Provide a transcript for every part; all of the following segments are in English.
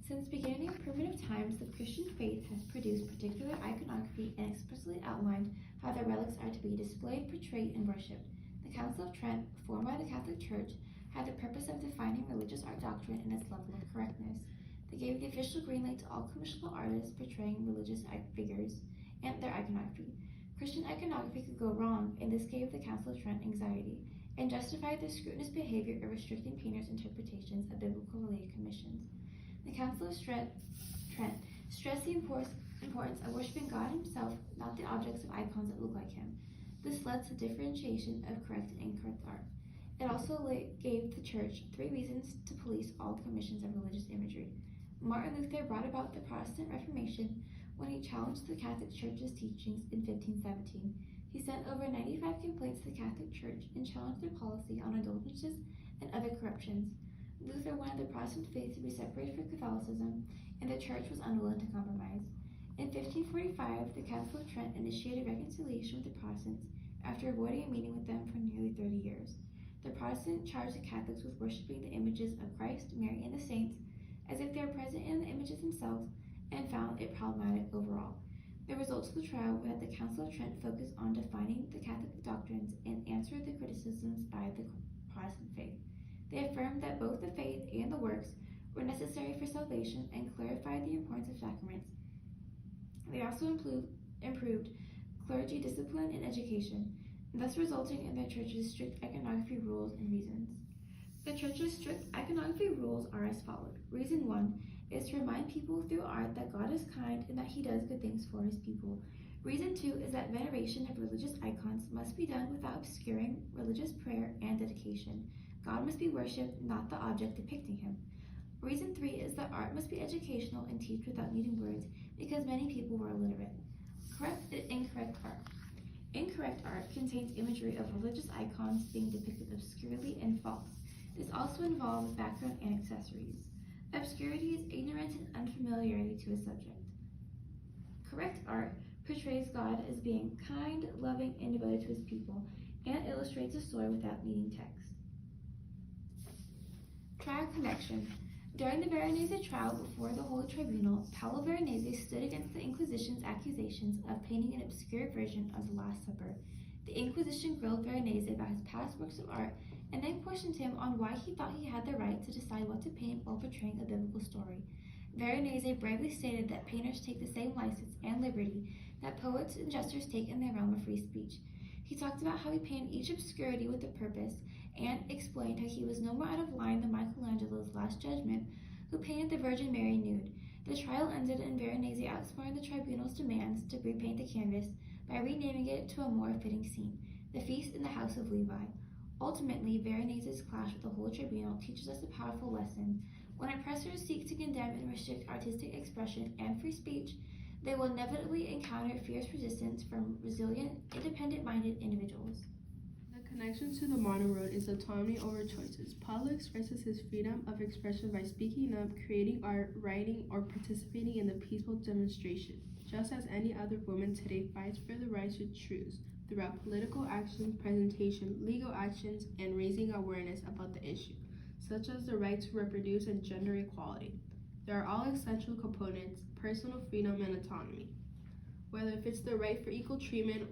Since beginning of primitive times, the Christian faith has produced particular iconography and explicitly outlined how the relics are to be displayed, portrayed, and worshipped. The Council of Trent, formed by the Catholic Church, had the purpose of defining religious art doctrine and its level of correctness. They gave the official green light to all commissionable artists portraying religious figures and their iconography. Christian iconography could go wrong, and this gave the Council of Trent anxiety, and justified their scrutinous behavior of restricting painters' interpretations of biblical-related commissions. The Council of Trent stressed the importance of worshiping God himself, not the objects of icons that look like him. This led to differentiation of correct and incorrect art. It also gave the Church 3 reasons to police all commissions of religious imagery. Martin Luther brought about the Protestant Reformation when he challenged the Catholic Church's teachings in 1517. He sent over 95 complaints to the Catholic Church and challenged their policy on indulgences and other corruptions. Luther wanted the Protestant faith to be separated from Catholicism, and the Church was unwilling to compromise. In 1545, the Council of Trent initiated reconciliation with the Protestants after avoiding a meeting with them for nearly 30 years. The Protestants charged the Catholics with worshiping the images of Christ, Mary, and the saints as if they were present in the images themselves, and found it problematic overall. The results of the trial were that the Council of Trent focused on defining the Catholic doctrines and answered the criticisms by the Protestant faith. They affirmed that both the faith and the works were necessary for salvation and clarified the importance of sacraments. They also improved clergy discipline and education, thus resulting in their church's strict iconography rules and reasons. The church's strict iconography rules are as followed. Reason 1 is to remind people through art that God is kind and that he does good things for his people. Reason 2 is that veneration of religious icons must be done without obscuring religious prayer and dedication. God must be worshipped, not the object depicting him. Reason 3 is that art must be educational and teach without needing words, because many people were illiterate. Correct and incorrect art. Incorrect art contains imagery of religious icons being depicted obscurely and false. This also involves background and accessories. Obscurity is ignorance and unfamiliarity to a subject. Correct art portrays God as being kind, loving, and devoted to his people, and illustrates a story without needing text. Trial connection. During the Veronese trial before the Holy Tribunal, Paolo Veronese stood against the Inquisition's accusations of painting an obscure version of the Last Supper. The Inquisition grilled Veronese about his past works of art and then questioned him on why he thought he had the right to decide what to paint while portraying a biblical story. Veronese bravely stated that painters take the same license and liberty that poets and jesters take in the realm of free speech. He talked about how he painted each obscurity with a purpose and explained how he was no more out of line than Michelangelo's Last Judgment, who painted the Virgin Mary nude. The trial ended in Veronese outsmarting the tribunal's demands to repaint the canvas by renaming it to a more fitting scene, the feast in the house of Levi. Ultimately, Veronese's clash with the Holy Tribunal teaches us a powerful lesson. When oppressors seek to condemn and restrict artistic expression and free speech, they will inevitably encounter fierce resistance from resilient, independent-minded individuals. The connection to the modern world is autonomy over choices. Paolo expresses his freedom of expression by speaking up, creating art, writing, or participating in the peaceful demonstration, just as any other woman today fights for the right to choose throughout political actions, presentation, legal actions, and raising awareness about the issue, such as the right to reproduce and gender equality. They are all essential components: personal freedom and autonomy. Whether if it's the right for equal treatment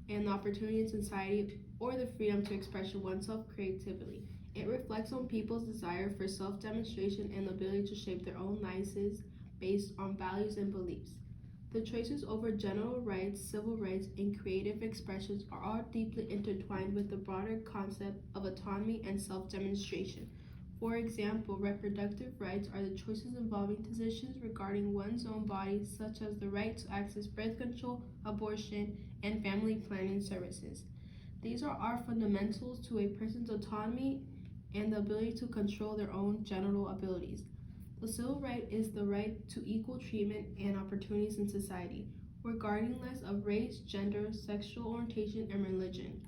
and opportunity in society, or the freedom to express oneself creatively, it reflects on people's desire for self-demonstration and the ability to shape their own lives based on values and beliefs. The choices over general rights, civil rights, and creative expressions are all deeply intertwined with the broader concept of autonomy and self-demonstration. For example, reproductive rights are the choices involving decisions regarding one's own body, such as the right to access birth control, abortion, and family planning services. These are fundamentals to a person's autonomy and the ability to control their own genital abilities. The civil right is the right to equal treatment and opportunities in society, regardless of race, gender, sexual orientation, and religion.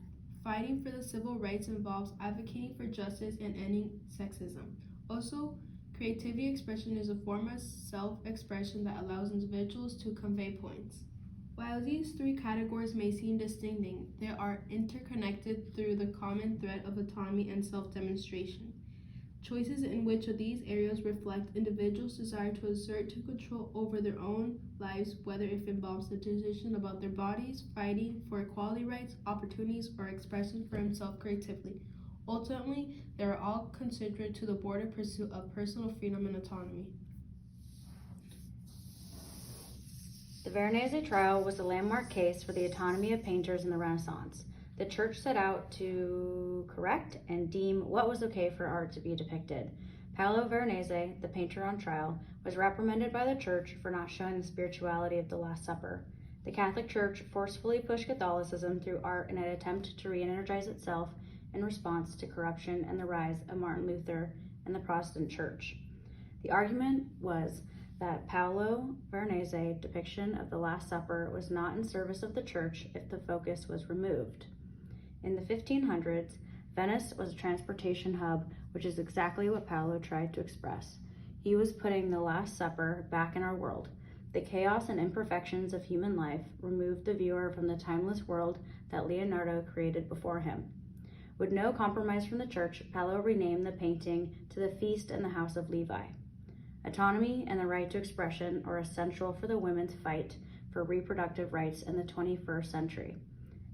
Fighting for the civil rights involves advocating for justice and ending sexism. Also, creativity expression is a form of self-expression that allows individuals to convey points. While these 3 categories may seem distinct, they are interconnected through the common thread of autonomy and self-demonstration. Choices in which of these areas reflect individuals' desire to assert to control over their own lives, whether it involves a decision about their bodies, fighting for equality rights, opportunities, or expressing for himself creatively. Ultimately, they are all considered to the border pursuit of personal freedom and autonomy. The Veronese trial was a landmark case for the autonomy of painters in the Renaissance. The church set out to correct and deem what was okay for art to be depicted. Paolo Veronese, the painter on trial, was reprimanded by the church for not showing the spirituality of the Last Supper. The Catholic Church forcefully pushed Catholicism through art in an attempt to re-energize itself in response to corruption and the rise of Martin Luther and the Protestant Church. The argument was that Paolo Veronese's depiction of the Last Supper was not in service of the church if the focus was removed. In the 1500s, Venice was a transportation hub, which is exactly what Paolo tried to express. He was putting the Last Supper back in our world. The chaos and imperfections of human life removed the viewer from the timeless world that Leonardo created before him. With no compromise from the church, Paolo renamed the painting to the Feast in the House of Levi. Autonomy and the right to expression are essential for the women's fight for reproductive rights in the 21st century.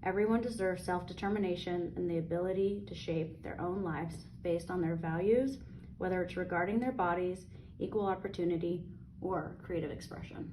Everyone deserves self-determination and the ability to shape their own lives based on their values, whether it's regarding their bodies, equal opportunity, or creative expression.